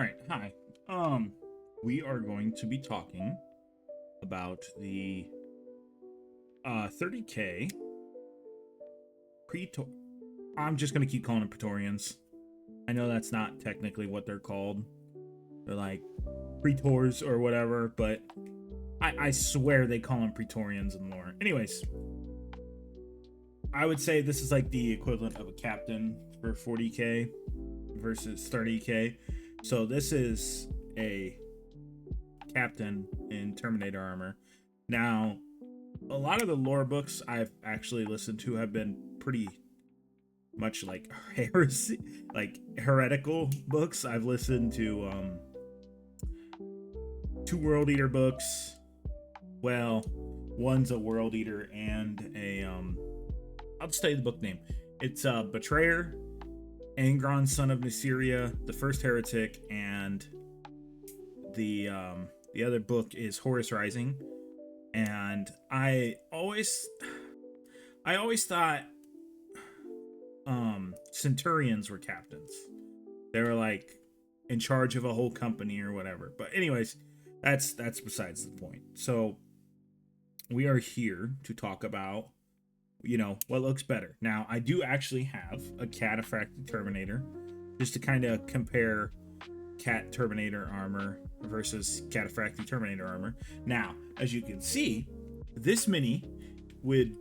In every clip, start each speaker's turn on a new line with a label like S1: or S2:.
S1: right, hi. We are going to be talking about the 30K praetor. I'm just gonna keep calling them praetorians. I know that's not technically what they're called. They're like praetors or whatever, but I swear they call them praetorians in lore. Anyways, I would say this is like the equivalent of a captain for 40K versus 30K. So this is a captain in Terminator armor. Now, a lot of the lore books I've actually listened to have been pretty much like heresy, like heretical books. I've listened to two World Eater books. Well, one's a World Eater and a I'll just tell you the book name. It's Betrayer, Angron, son of Nysiria, the First Heretic, and the other book is Horus Rising. And I always thought centurions were captains. They were like in charge of a whole company or whatever. But anyways, that's besides the point. So we are here to talk about, what looks better. Now, I do actually have a cataphractic Terminator just to kind of compare cat Terminator armor versus cataphractic Terminator armor. Now, as you can see, this mini would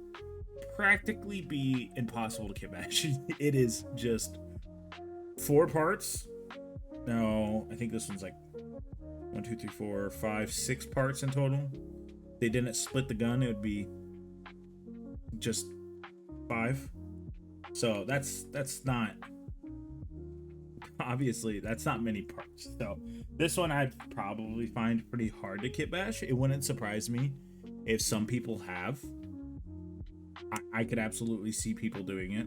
S1: practically be impossible to kit match. It is just 4 parts. No, I think this one's like 1, 2, 3, 4, 5, 6 parts in total. If they didn't split the gun, it would be just 5. So that's not, obviously that's not many parts. So this one I'd probably find pretty hard to kit bash. It wouldn't surprise me if some people have. I could absolutely see people doing it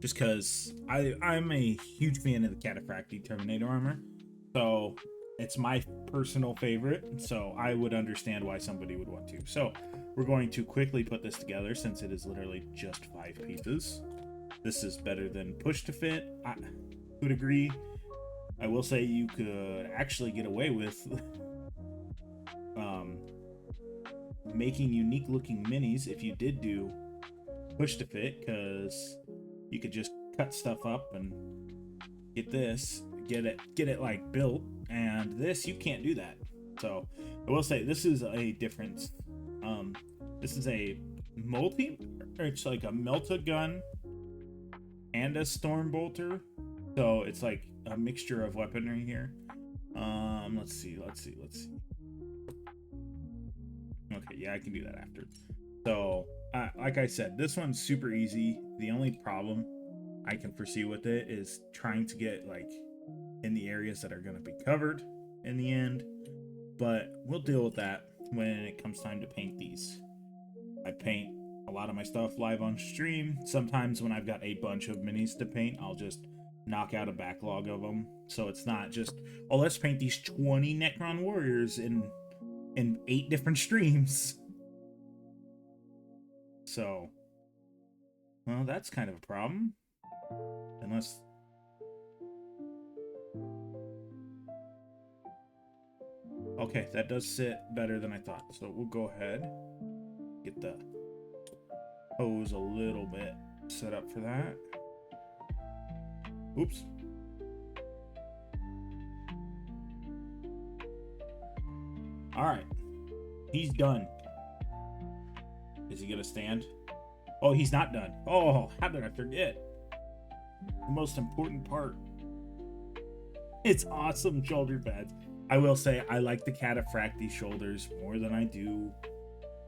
S1: just because I'm a huge fan of the cataphractic Terminator armor. So it's my personal favorite. So I would understand why somebody would want to. So we're going to quickly put this together since it is literally just 5 pieces. This is better than push to fit. I would agree. I will say you could actually get away with making unique looking minis if you did do push to fit, because you could just cut stuff up and get it like built, and this you can't do that. So I will say this is a difference. This is a it's like a melta gun and a storm bolter, so it's like a mixture of weaponry here. Let's see. Okay, yeah, I can do that after. So like I said, this one's super easy. The only problem I can foresee with it is trying to get like in the areas that are going to be covered in the end, but we'll deal with that when it comes time to paint these. I paint a lot of my stuff live on stream. Sometimes when I've got a bunch of minis to paint, I'll just knock out a backlog of them, so it's not just, oh, let's paint these 20 Necron warriors in 8 different streams. So, well, that's kind of a problem. Unless... Okay, that does sit better than I thought. So we'll go ahead, get the hose a little bit set up for that. Oops. All right, he's done. Is he gonna stand? Oh, he's not done. Oh, how did I forget? The most important part. It's awesome shoulder pads. I will say I like the cataphractic shoulders more than I do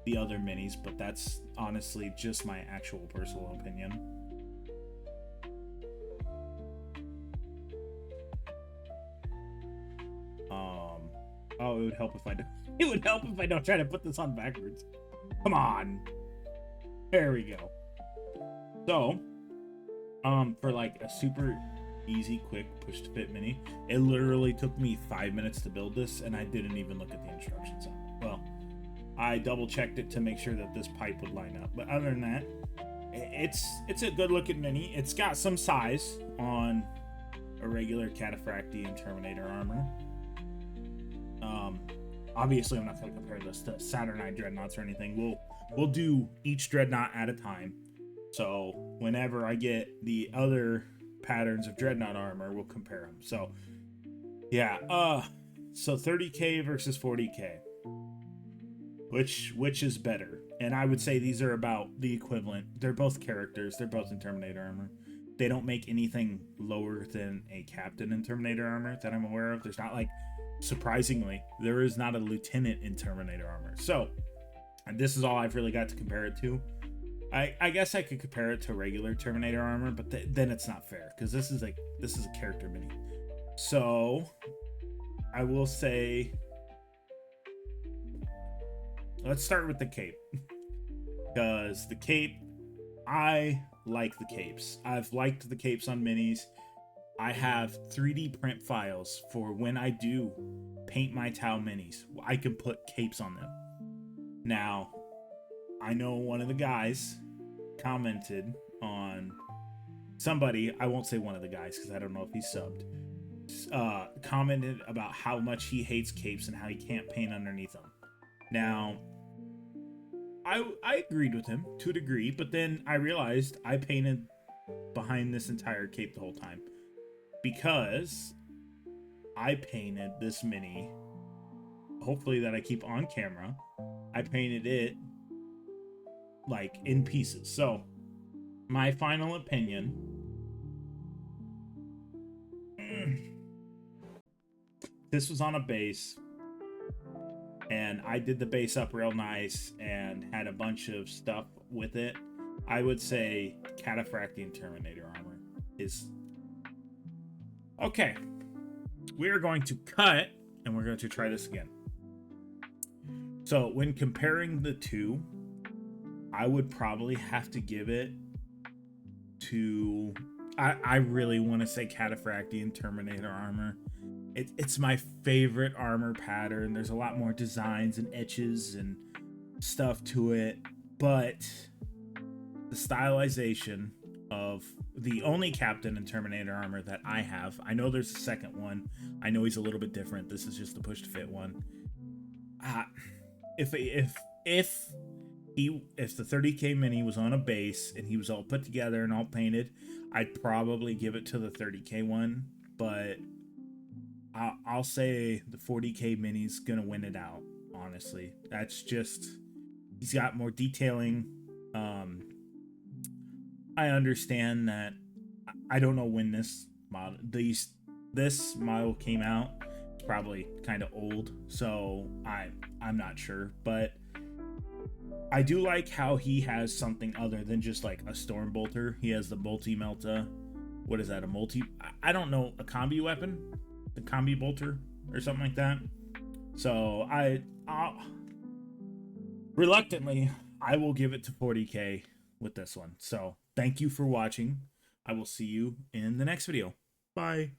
S1: the other minis, but that's honestly just my actual personal opinion. Oh, it would help if I don't. It would help if I don't try to put this on backwards. Come on. There we go. So, for like a super easy, quick push to fit mini, it literally took me 5 minutes to build this, and I didn't even look at the instructions on it. Well, I double checked it to make sure that this pipe would line up, but other than that, it's a good looking mini. It's got some size on a regular Cataphractii Terminator armor. Obviously, I'm not going to compare this to Saturnine Dreadnoughts or anything. We'll do each Dreadnought at a time. So whenever I get the other patterns of Dreadnought armor, we'll compare them. So yeah, so 30k versus 40k. Which is better? And I would say these are about the equivalent. They're both characters. They're both in Terminator armor. They don't make anything lower than a captain in Terminator armor that I'm aware of. There's not, like, surprisingly, there is not a lieutenant in Terminator armor. So, and this is all I've really got to compare it to. I guess I could compare it to regular Terminator armor, but then it's not fair because this is a character mini. So I will say, let's start with the cape, because the cape, I like the capes. I've liked the capes on minis. I have 3D print files for when I do paint my Tau minis. I can put capes on them. Now, I know one of the guys commented on somebody, I won't say one of the guys because I don't know if he's subbed, commented about how much he hates capes and how he can't paint underneath them. Now, I agreed with him to a degree, but then I realized I painted behind this entire cape the whole time because I painted this mini, hopefully that I keep on camera. I painted it like in pieces. So my final opinion, this was on a base and I did the base up real nice and had a bunch of stuff with it. I would say Cataphractii Terminator armor is okay. We are going to cut and we're going to try this again. So when comparing the two, I would probably have to give it to, I really want to say Cataphractii Terminator armor. It's my favorite armor pattern. There's a lot more designs and etches and stuff to it, but the stylization of the only captain in Terminator armor that I have, I know there's a second one. I know he's a little bit different. This is just the push to fit one. If the 30k mini was on a base and he was all put together and all painted, I'd probably give it to the 30k one, but I'll say the 40k mini's gonna win it out, honestly. That's just, he's got more detailing. I understand that, I don't know when this model came out. It's probably kind of old, so I'm not sure, but I do like how he has something other than just like a storm bolter. He has the multi-melta. What is that? I don't know, a combi weapon? The combi bolter or something like that. So I'll reluctantly, I will give it to 40k with this one. So thank you for watching. I will see you in the next video. Bye.